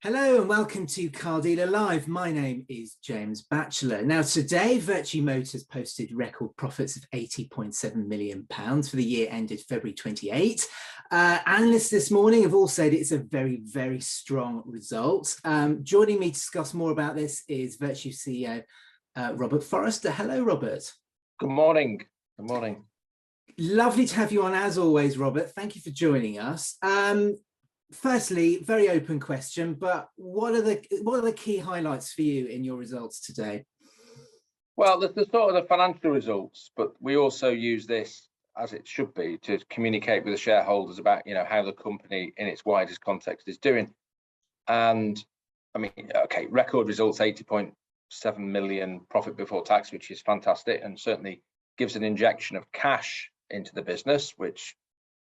Hello and welcome to Car Dealer Live. My name is James Batchelor. Now today, Vertu Motors posted record profits of £80.7 million for the year ended February 28. Analysts this morning have all said it's a very, very strong result. Joining me to discuss more about this is Vertu CEO Robert Forrester. Hello, Robert. Good morning. Good morning. Lovely to have you on as always, Robert. Thank you for joining us. Firstly, very open question, but what are the key highlights for you in your results today? Well, the sort of the financial results, but we also use this, as it should be, to communicate with the shareholders about, how the company in its widest context is doing. And I mean, okay, record results, 80.7 million profit before tax, which is fantastic and certainly gives an injection of cash into the business, which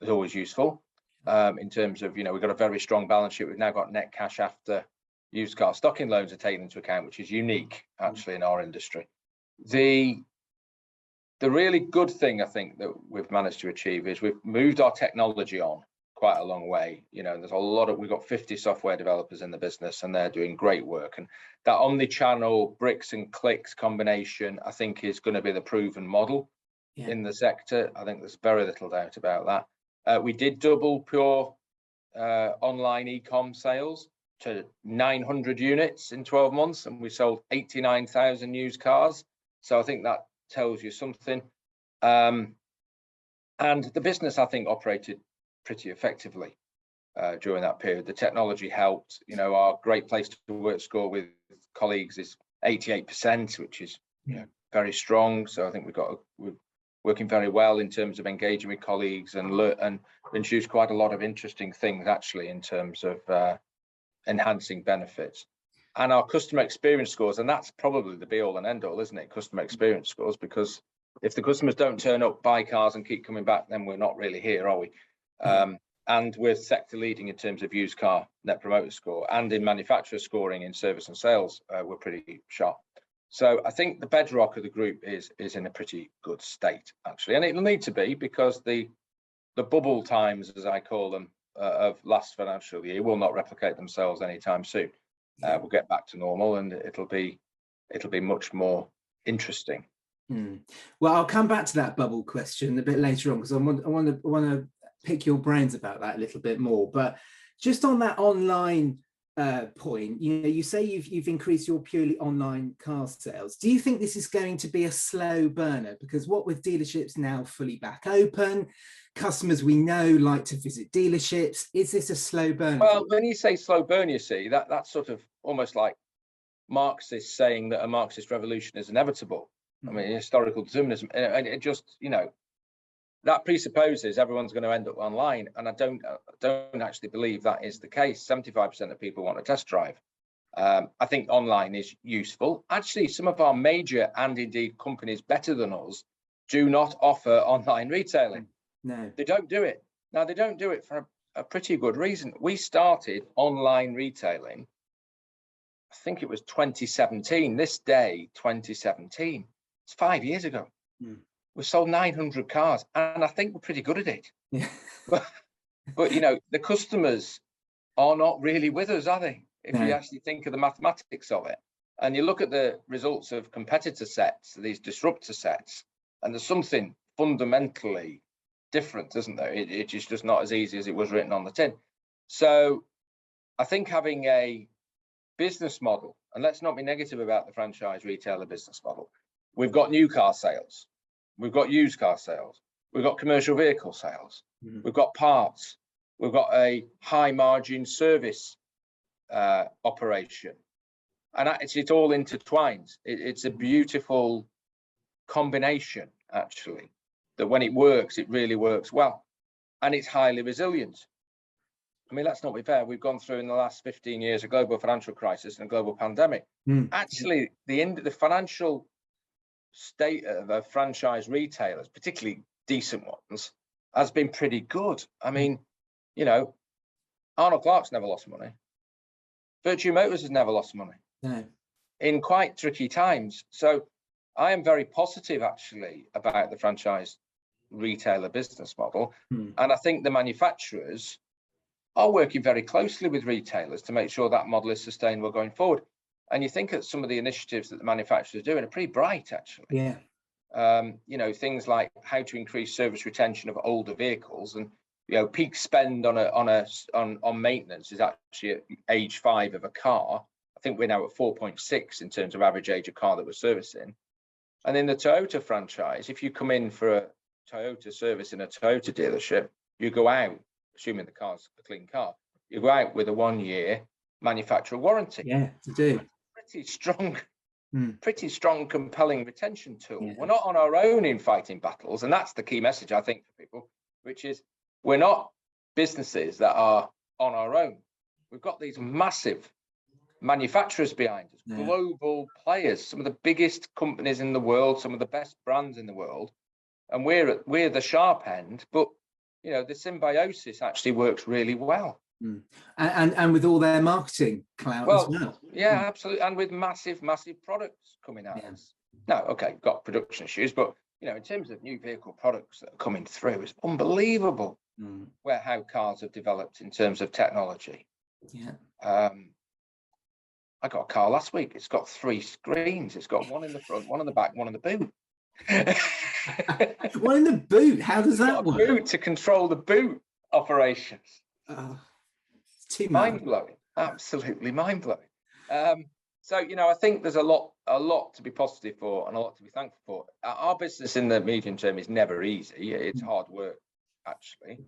is always useful. In terms of, we've got a very strong balance sheet. We've now got net cash after used car stocking loans are taken into account, which is unique actually in our industry. The really good thing I think that we've managed to achieve is we've moved our technology on quite a long way. There's a lot of, we've got 50 software developers in the business and they're doing great work. And that omni-channel bricks and clicks combination, I think, is going to be the proven model in the sector. I think there's very little doubt about that. We did double pure online e-com sales to 900 units in 12 months, and we sold 89,000 used cars. So I think that tells you something. And the business, I think, operated pretty effectively during that period. The technology helped. Our great place to work score with colleagues is 88%, which is very strong. So I think we're working very well in terms of engaging with colleagues and introduced quite a lot of interesting things actually in terms of enhancing benefits. And our customer experience scores, and that's probably the be all and end all, isn't it? Customer experience scores, because if the customers don't turn up, buy cars and keep coming back, then we're not really here, are we? And we're sector leading in terms of used car net promoter score, and in manufacturer scoring in service and sales, we're pretty sharp. So I think the bedrock of the group is in a pretty good state, actually. And it'll need to be, because the bubble times, as I call them, of last financial year will not replicate themselves anytime soon. We'll get back to normal and it'll be much more interesting. Well, I'll come back to that bubble question a bit later on, because I want to pick your brains about that a little bit more. But just on that online point, you say you've increased your purely online car sales. Do you think this is going to be a slow burner? Because what with dealerships now fully back open, customers we know like to visit dealerships, is this a slow burner? Well, when you say slow burn, you see, that's sort of almost like Marxists saying that a Marxist revolution is inevitable. I mean, historical determinism, and it just, that presupposes everyone's going to end up online, and I don't actually believe that is the case. 75% of people want a test drive. I think online is useful. Actually, some of our major and indeed companies better than us do not offer online retailing. No, they don't do it. Now, they don't do it for a pretty good reason. We started online retailing, I think it was 2017. This day, 2017. It's 5 years ago. We sold 900 cars, and I think we're pretty good at it. Yeah. but the customers are not really with us, are they? If you actually think of the mathematics of it, and you look at the results of competitor sets, these disruptor sets, and there's something fundamentally different, isn't there? It's just not as easy as it was written on the tin. So I think having a business model, and let's not be negative about the franchise retailer business model. We've got new car sales. We've got used car sales. We've got commercial vehicle sales. We've got parts. We've got a high margin service operation. And it's all intertwined. It's a beautiful combination, actually, that when it works, it really works well. And it's highly resilient. I mean, let's not be fair. We've gone through in the last 15 years a global financial crisis and a global pandemic. Actually, the financial state of franchise retailers, particularly decent ones, has been pretty good. I mean, Arnold Clark's never lost money. Vertu Motors has never lost money. No. In quite tricky times. So I am very positive, actually, about the franchise retailer business model. And I think the manufacturers are working very closely with retailers to make sure that model is sustainable going forward. And you think that some of the initiatives that the manufacturers are doing are pretty bright, actually. Yeah. You know, things like how to increase service retention of older vehicles, and you know, peak spend on maintenance is actually at age 5 of a car. I think we're now at 4.6 in terms of average age of car that we're servicing. And in the Toyota franchise, if you come in for a Toyota service in a Toyota dealership, you go out, assuming the car's a clean car, you go out with a 1-year manufacturer warranty. Yeah, to do. Pretty strong, compelling retention tool. Yeah. We're not on our own in fighting battles, and that's the key message, I think, for people, which is we're not businesses that are on our own. We've got these massive manufacturers behind us, global players, some of the biggest companies in the world, some of the best brands in the world, and we're the sharp end. But you know, the symbiosis actually works really well. And with all their marketing clout as well. Yeah, absolutely. And with massive products coming out. Now, okay, got production issues, but you know, in terms of new vehicle products that are coming through, it's unbelievable how cars have developed in terms of technology. Yeah. I got a car last week. It's got 3 screens. It's got one in the front, one in the back, one in the boot. One in the boot. How does that work? Boot to control the boot operations. Too much. Mind-blowing, absolutely mind-blowing. So, you know, I think there's a lot to be positive for and a lot to be thankful for. Our business in the medium term is never easy. It's hard work, actually.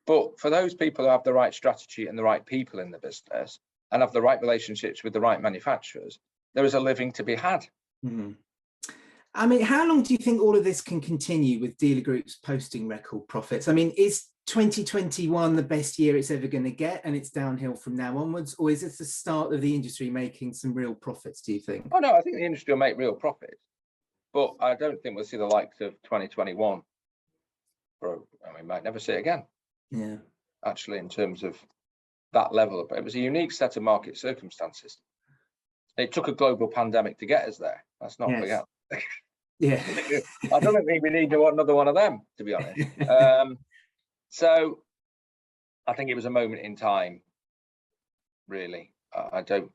But for those people who have the right strategy and the right people in the business and have the right relationships with the right manufacturers, there is a living to be had. I mean, how long do you think all of this can continue with dealer groups posting record profits? I mean, is 2021 the best year it's ever going to get and it's downhill from now onwards, or is this the start of the industry making some real profits, do you think? Oh no, I think the industry will make real profits, but I don't think we'll see the likes of 2021. We might never see it again. Yeah, actually, in terms of that level of it was a unique set of market circumstances. It took a global pandemic to get us there. Let's not forget. Yeah. I don't think we need another one of them, to be honest. So I think it was a moment in time, really. I don't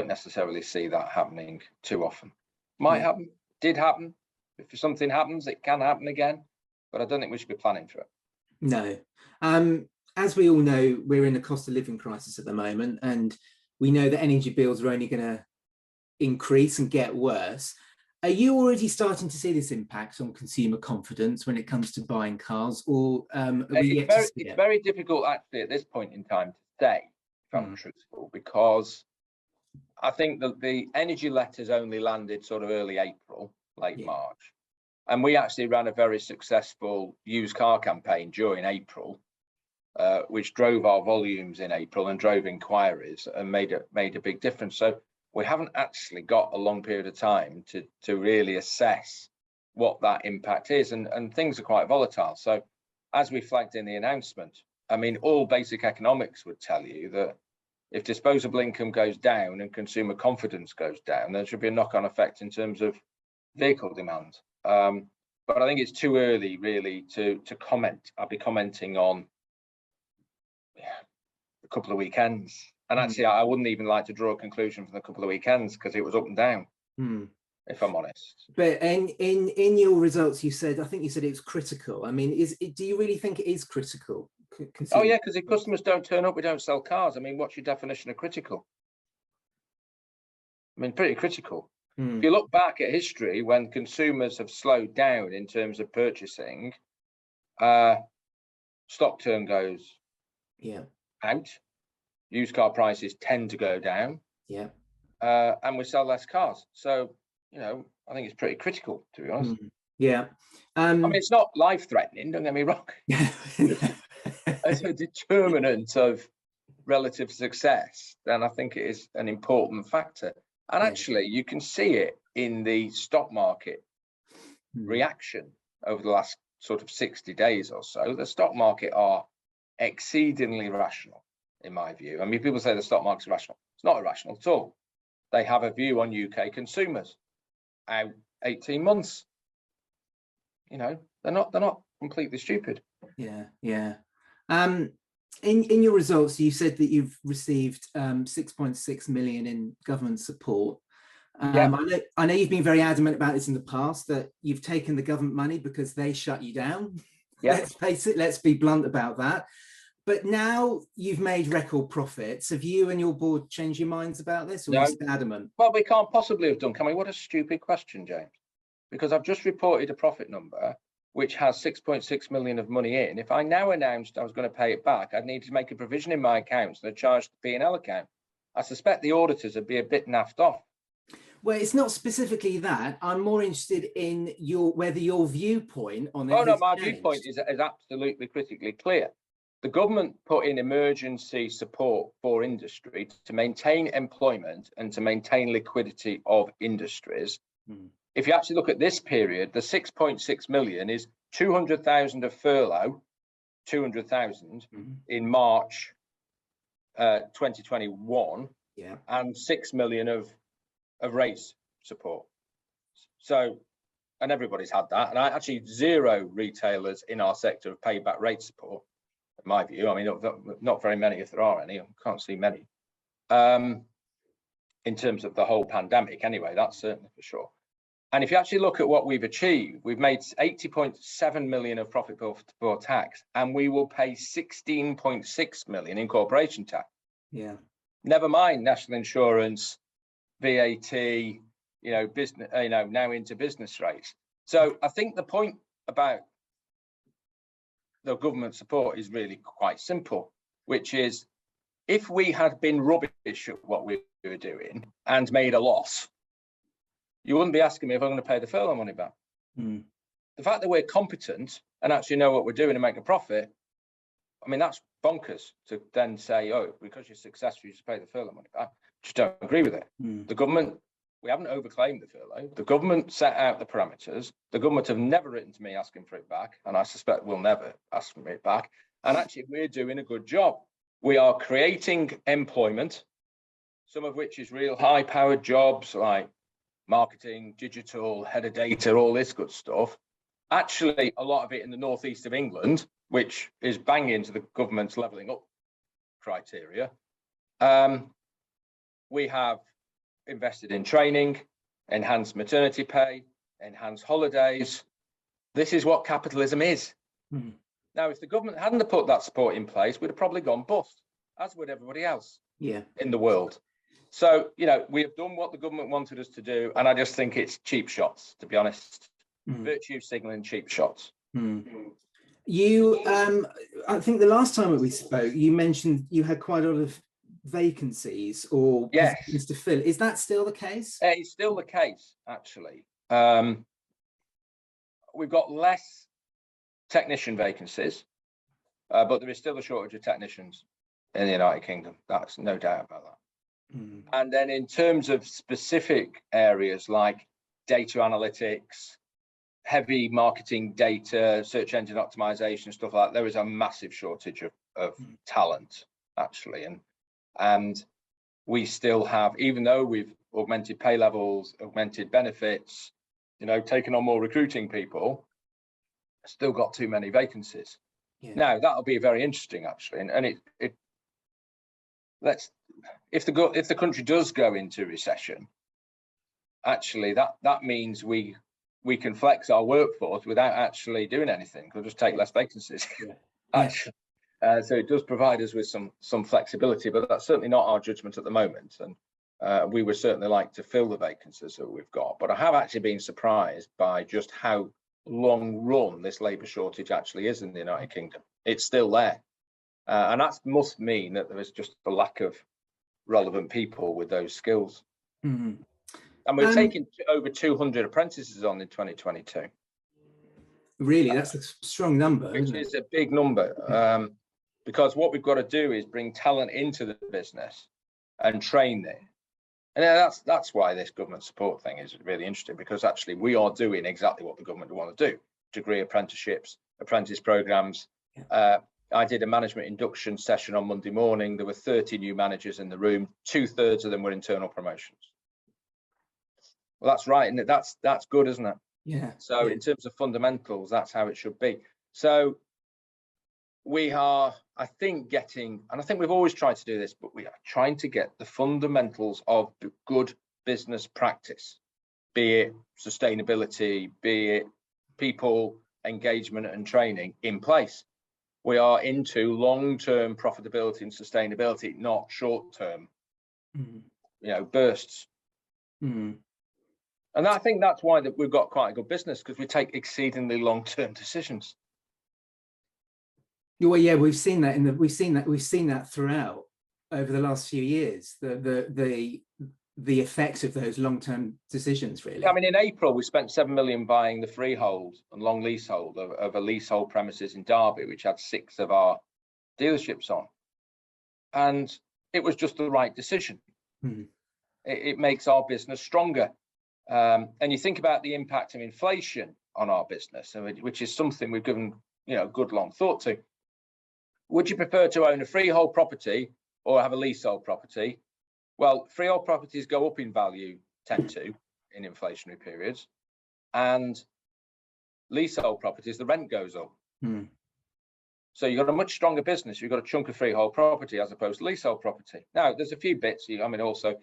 necessarily see that happening too often. Might happen, did happen. If something happens, it can happen again, but I don't think we should be planning for it. No. As we all know, we're in a cost of living crisis at the moment, and we know that energy bills are only going to increase and get worse. Are you already starting to see this impact on consumer confidence when it comes to buying cars, or it's very difficult actually at this point in time to say, if I'm truthful, because I think that the energy letters only landed sort of early April, late March, and we actually ran a very successful used car campaign during April, which drove our volumes in April and drove inquiries and made a big difference. So we haven't actually got a long period of time to really assess what that impact is, and things are quite volatile. So as we flagged in the announcement, I mean, all basic economics would tell you that if disposable income goes down and consumer confidence goes down, there should be a knock-on effect in terms of vehicle demand. But I think it's too early really to comment. I'll be commenting on a couple of weekends. And actually, I wouldn't even like to draw a conclusion from a couple of weekends because it was up and down, if I'm honest. But in your results, you said, I think you said it was critical. I mean, do you really think it is critical? Oh yeah, because if customers don't turn up, we don't sell cars. I mean, what's your definition of critical? I mean, pretty critical. If you look back at history, when consumers have slowed down in terms of purchasing, stock turn goes out. Used car prices tend to go down, and we sell less cars. So, you know, I think it's pretty critical, to be honest. I mean, it's not life-threatening, don't get me wrong. As a determinant of relative success, then I think it is an important factor. And actually, you can see it in the stock market reaction over the last sort of 60 days or so. The stock market are exceedingly rational, in my view. I mean, people say the stock market's irrational. It's not irrational at all. They have a view on UK consumers out 18 months. You know, they're not completely stupid. Yeah. In your results, you said that you've received 6.6 million in government support. I know you've been very adamant about this in the past, that you've taken the government money because they shut you down. Let's face it, let's be blunt about that. But now you've made record profits. Have you and your board changed your minds about this, or are you still adamant? Well, we can't possibly have done, can we? What a stupid question, James. Because I've just reported a profit number which has 6.6 million of money in. If I now announced I was going to pay it back, I'd need to make a provision in my accounts and charge the P&L account. I suspect the auditors would be a bit naffed off. Well, it's not specifically that. I'm more interested in whether your viewpoint on it. Oh no, my viewpoint is absolutely critically clear. The government put in emergency support for industry to maintain employment and to maintain liquidity of industries. If you actually look at this period, the 6.6 million is 200,000 of furlough, 200,000 in March 2021, and 6 million of rates support. So, and everybody's had that. And actually 0 retailers in our sector have paid back rate support, in my view. I mean, not very many, if there are any. I can't see many. In terms of the whole pandemic, anyway, that's certainly for sure. And if you actually look at what we've achieved, we've made 80.7 million of profit before tax, and we will pay 16.6 million in corporation tax. Never mind national insurance, VAT, business, now into business rates. So I think the point about the government support is really quite simple, which is if we had been rubbish at what we were doing and made a loss, you wouldn't be asking me if I'm going to pay the furlough money back. The fact that we're competent and actually know what we're doing and make a profit, I mean, that's bonkers to then say, oh, because you're successful, you should pay the furlough money back. Just don't agree with it. The government, we haven't overclaimed the furlough. The government set out the parameters. The government have never written to me asking for it back, and I suspect we'll never ask for it back. And actually, we're doing a good job. We are creating employment, some of which is real high-powered jobs like marketing, digital, head of data, all this good stuff. Actually, a lot of it in the northeast of England, which is banging into the government's levelling up criteria. We have invested in training, enhanced maternity pay, enhanced holidays. This is what capitalism is. Now, if the government hadn't put that support in place, we'd have probably gone bust, as would everybody else in the world. So, we have done what the government wanted us to do, and I just think it's cheap shots, to be honest. Virtue signaling, cheap shots. You, I think the last time that we spoke, you mentioned you had quite a lot of vacancies or positions to fill. Is that still the case? It's still the case, actually. We've got less technician vacancies, but there is still a shortage of technicians in the United Kingdom. That's no doubt about that. And then in terms of specific areas like data analytics, heavy marketing data, search engine optimization, stuff like that, there is a massive shortage of talent, actually. And we still have, even though we've augmented pay levels, augmented benefits, taken on more recruiting people, still got too many vacancies. Now, that'll be very interesting, actually. And if the country does go into recession, actually that means we can flex our workforce without actually doing anything. We'll just take less vacancies. Actually. So it does provide us with some flexibility, but that's certainly not our judgment at the moment. And we would certainly like to fill the vacancies that we've got. But I have actually been surprised by just how long run this labour shortage actually is in the United Kingdom. It's still there. And that must mean that there is just a lack of relevant people with those skills. And we're taking over 200 apprentices on in 2022. Really, that's a strong number. Which is a big number. Because what we've got to do is bring talent into the business and train them. And that's why this government support thing is really interesting, because actually we are doing exactly what the government want to do. Degree apprenticeships, apprentice programs. I did a management induction session on Monday morning. There were 30 new managers in the room. 2/3 of them were internal promotions. Well, that's right, and that's good, isn't it? Yeah. So in terms of fundamentals, that's how it should be. So we are, I think, getting, and I think we've always tried to do this, but we are trying to get the fundamentals of good business practice, be it sustainability, be it people engagement and training, in place. We are into long-term profitability and sustainability, not short-term, bursts. And I think that's why that we've got quite a good business, because we take exceedingly long-term decisions. Well, yeah, we've seen that throughout over the last few years. The effect of those long-term decisions, really. I mean, in April, we spent 7 million buying the freehold and long leasehold of a leasehold premises in Derby, which had 6 of our dealerships on. And it was just the right decision. It makes our business stronger. And you think about the impact of inflation on our business, which is something we've given, good long thought to. Would you prefer to own a freehold property or have a leasehold property? Well, freehold properties go up in value, tend to, in inflationary periods, and leasehold properties, the rent goes up. So you've got a much stronger business. You've got a chunk of freehold property as opposed to leasehold property. Now, there's a few bits. Also,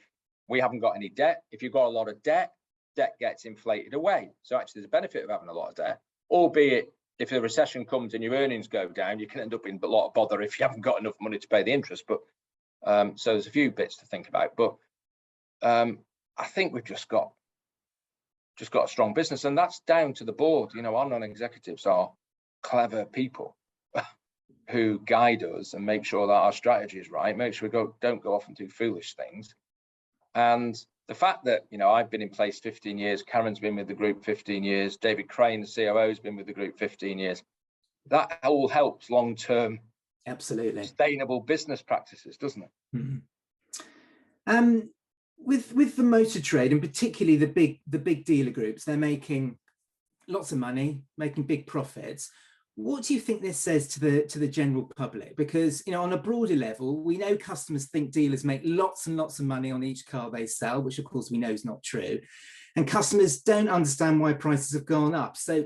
we haven't got any debt. If you've got a lot of debt, debt gets inflated away. So actually, there's a benefit of having a lot of debt, albeit if a recession comes and your earnings go down, you can end up in a lot of bother if you haven't got enough money to pay the interest. But so there's a few bits to think about, but I think we've just got a strong business, and that's down to the board. Our non-executives are clever people who guide us and make sure that our strategy is right, make sure we don't go off and do foolish things. And the fact that, I've been in place 15 years, Karen's been with the group 15 years, David Crane, the COO, has been with the group 15 years. That all helps long-term, absolutely sustainable business practices, doesn't it? With the motor trade, and particularly the big dealer groups, they're making lots of money, making big profits. What do you think this says to the general public? Because on a broader level, we know customers think dealers make lots and lots of money on each car they sell, which of course we know is not true, and customers don't understand why prices have gone up. So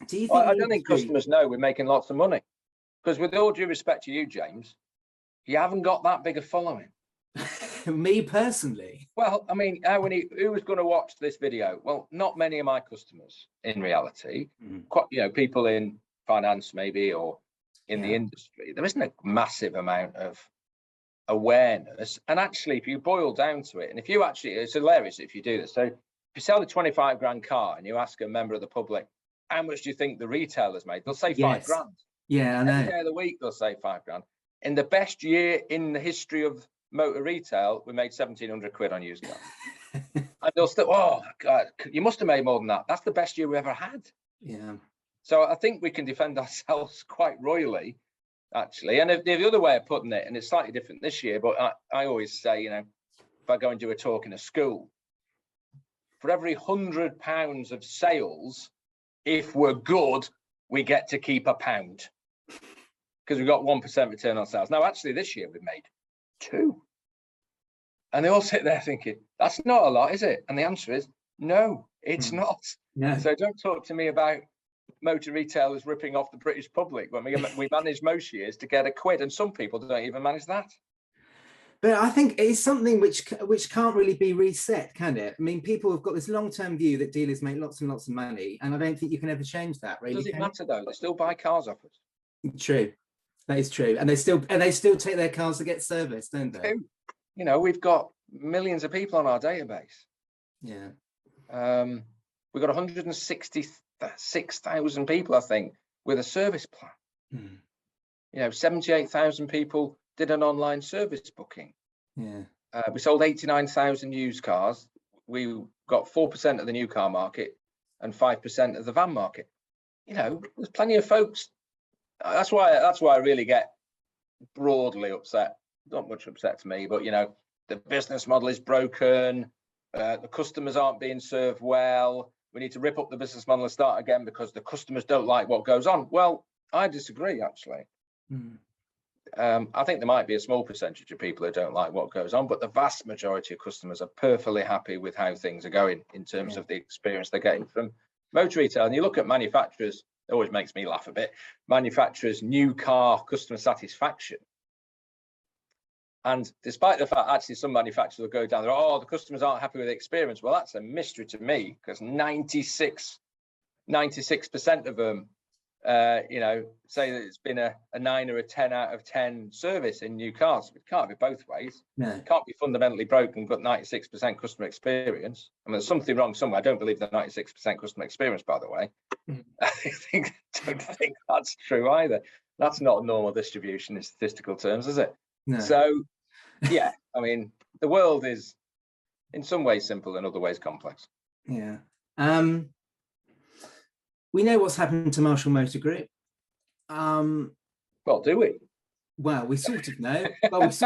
do you think? Well, I don't think customers know we're making lots of money, because with all due respect to you, James, you haven't got that big a following. Me personally? Well, I mean, who was going to watch this video? Well, not many of my customers in reality. Quite, people in finance maybe, or in the industry. There isn't a massive amount of awareness. And actually, if you boil down to it, and if you actually, it's hilarious if you do this. So if you sell a 25 grand car and you ask a member of the public, how much do you think the retailer's made? They'll say 5 grand. Yeah, I know. Every day of the week, they'll say 5 grand. In the best year in the history of motor retail, we made 1,700 quid on used cars. And they'll still, oh God, you must have made more than that. That's the best year we ever had. Yeah. So I think we can defend ourselves quite royally, actually. And the other way of putting it, and it's slightly different this year, but I always say, if I go and do a talk in a school, for every £100 of sales, if we're good, we get to keep £1, because we've got 1% return on sales. Now, actually, this year we've made 2. And they all sit there thinking, that's not a lot, is it? And the answer is, no, it's not. No. So don't talk to me about motor retailers ripping off the British public when we manage most years to get £1, and some people don't even manage that. But I think it's something which can't really be reset, can it? I mean, people have got this long-term view that dealers make lots and lots of money, and I don't think you can ever change that. Really, does it matter though? They still buy cars off us. True, that is true, and they still take their cars to get serviced, don't they? We've got millions of people on our database. Yeah, we've got 166,000 people, I think, with a service plan. 78,000 people did an online service booking. Yeah. We sold 89,000 used cars. We got 4% of the new car market and 5% of the van market. There's plenty of folks. That's why I really get broadly upset. Not much upset to me, but the business model is broken. The customers aren't being served well. We need to rip up the business model and start again because the customers don't like what goes on. Well, I disagree, actually. I think there might be a small percentage of people who don't like what goes on, but the vast majority of customers are perfectly happy with how things are going in terms of the experience they're getting from motor retail. And you look at manufacturers it always makes me laugh a bit, manufacturers' new car customer satisfaction. And despite the fact actually some manufacturers will go down there, oh, the customers aren't happy with the experience. Well, that's a mystery to me, because 96% of them, you know, say that it's been a 9 or a 10 out of 10 service in new cars. It can't be both ways. No. It can't be fundamentally broken, but 96% customer experience. I mean, there's something wrong somewhere. I don't believe the 96% customer experience, by the way. I don't think that's true either. That's not a normal distribution in statistical terms, is it? No. So, yeah, I mean, the world is in some ways simple, in other ways complex. Yeah. We know what's happened to Marshall Motor Group. Well, do we? Well, we sort of know. It's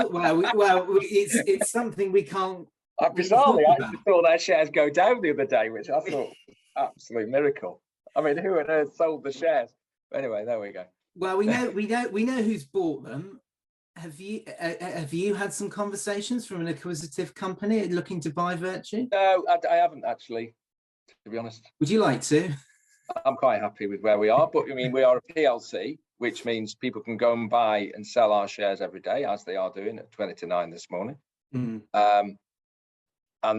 something we can't. Bizarrely, I actually saw their shares go down the other day, which I thought absolute miracle. I mean, who on earth sold the shares? Anyway, there we go. Well, we know who's bought them. Have you had some conversations from an acquisitive company looking to buy Vertu? No, I haven't actually, to be honest. Would you like to? I'm quite happy with where we are, but I mean, we are a PLC, which means people can go and buy and sell our shares every day, as they are doing at 20 to 9 this morning. And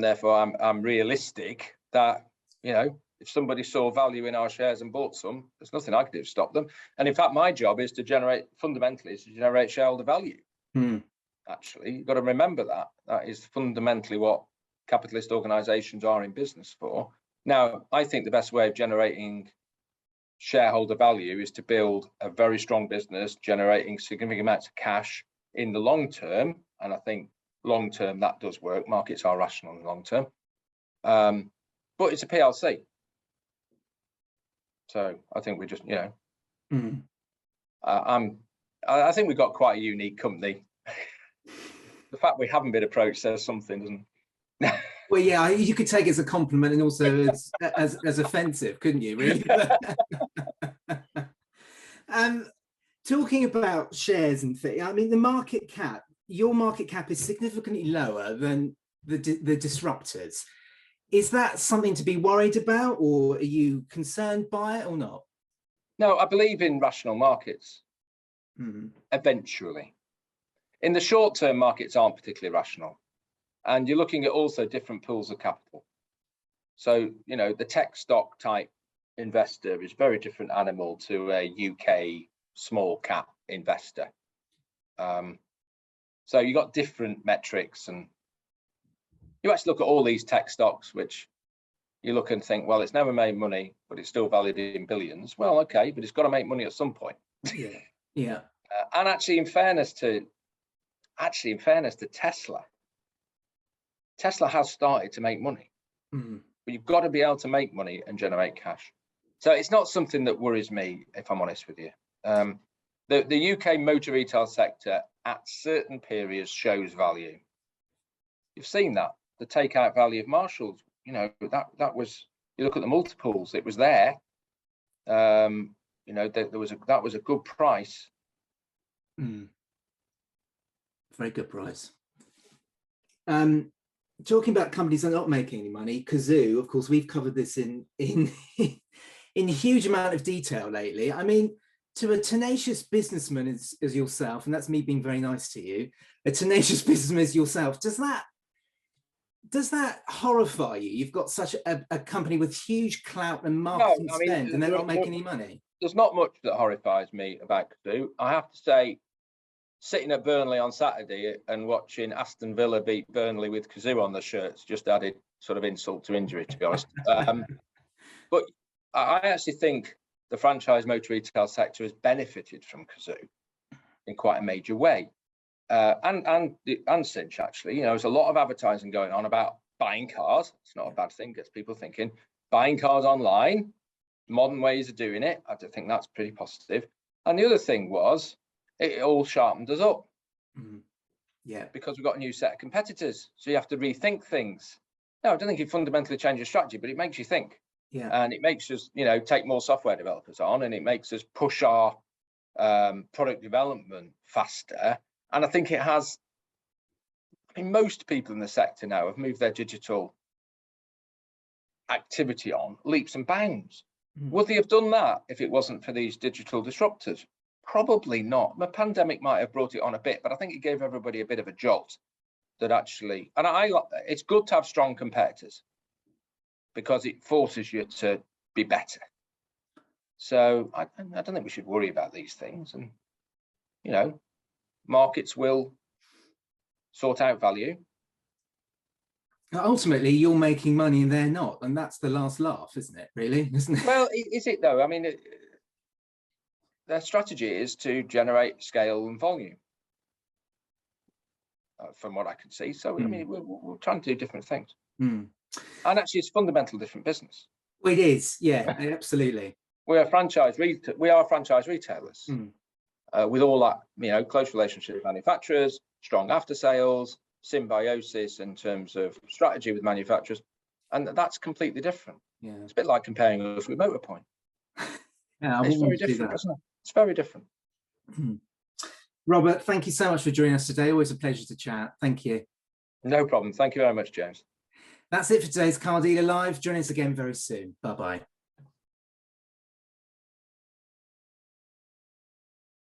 therefore, I'm realistic that, you know, if somebody saw value in our shares and bought some, there's nothing I can do to stop them. And in fact, my job is to generate shareholder value. Actually, you've got to remember that. That is fundamentally what capitalist organizations are in business for. Now, I think the best way of generating shareholder value is to build a very strong business, generating significant amounts of cash in the long term. And I think long term, that does work. Markets are rational in the long term. But it's a PLC. So I think we just, you know, I think we've got quite a unique company. The fact we haven't been approached says something, doesn't it? Well, yeah, you could take it as a compliment and also as offensive, couldn't you, really? Talking about shares and things, I mean, the market cap, your market cap is significantly lower than the disruptors. Is that something to be worried about, or are you concerned by it or not? No, I believe in rational markets, eventually. In the short term, markets aren't particularly rational. And you're looking at also different pools of capital. So, you know, the tech stock type investor is a very different animal to a UK small cap investor. So you got different metrics, and you actually look at all these tech stocks, which you look and think, well, it's never made money, but it's still valued in billions. Well, okay, but it's got to make money at some point. Yeah. And actually, in fairness to Tesla, Tesla has started to make money, but you've got to be able to make money and generate cash. So it's not something that worries me, if I'm honest with you. The UK motor retail sector at certain periods shows value. You've seen that. The takeout value of Marshall's, you know, that was, you look at the multiples, it was there. You know, that was a good price. Very good price. Talking about companies that are not making any money, Kazoo, of course, we've covered this in a huge amount of detail lately. I mean, to a tenacious businessman as yourself, and that's me being very nice to you, a tenacious businessman as yourself, does that horrify you? You've got such a company with huge clout and marketing spend, and they're not making any money. There's not much that horrifies me about Kazoo. I have to say, sitting at Burnley on Saturday and watching Aston Villa beat Burnley with Kazoo on the shirts just added sort of insult to injury, to be honest. But I actually think the franchise motor retail sector has benefited from Kazoo in quite a major way. And Cinch, actually, you know, there's a lot of advertising going on about buying cars. It's not a bad thing, gets people thinking. Buying cars online, modern ways of doing it. I do think that's pretty positive. And the other thing was, it all sharpened us up. Yeah, because we've got a new set of competitors, so you have to rethink things. No, I don't think it fundamentally changes strategy, but it makes you think. Yeah, and it makes us, you know, take more software developers on, and it makes us push our product development faster. And I think it has. I mean, most people in the sector now have moved their digital activity on leaps and bounds. Would they have done that if it wasn't for these digital disruptors? Probably not. The pandemic might have brought it on a bit, but I think it gave everybody a bit of a jolt that actually, and it's good to have strong competitors because it forces you to be better. So I don't think we should worry about these things. And, you know, markets will sort out value. Ultimately, you're making money and they're not. And that's the last laugh, isn't it, really? Isn't it? Well, is it though? I mean, their strategy is to generate scale and volume. From what I can see. So, I mean, we're trying to do different things. And actually, it's fundamental different business. Well, it is. Yeah, absolutely. We are franchise retailers with all that, you know, close relationship with manufacturers, strong after sales, symbiosis in terms of strategy with manufacturers. And that's completely different. Yeah. It's a bit like comparing us with Motorpoint. Yeah, it's very different, isn't it? It's very different. Robert, thank you so much for joining us today. Always a pleasure to chat. Thank you. No problem. Thank you very much, James. That's it for today's Car Dealer Live. Join us again very soon. Bye-bye.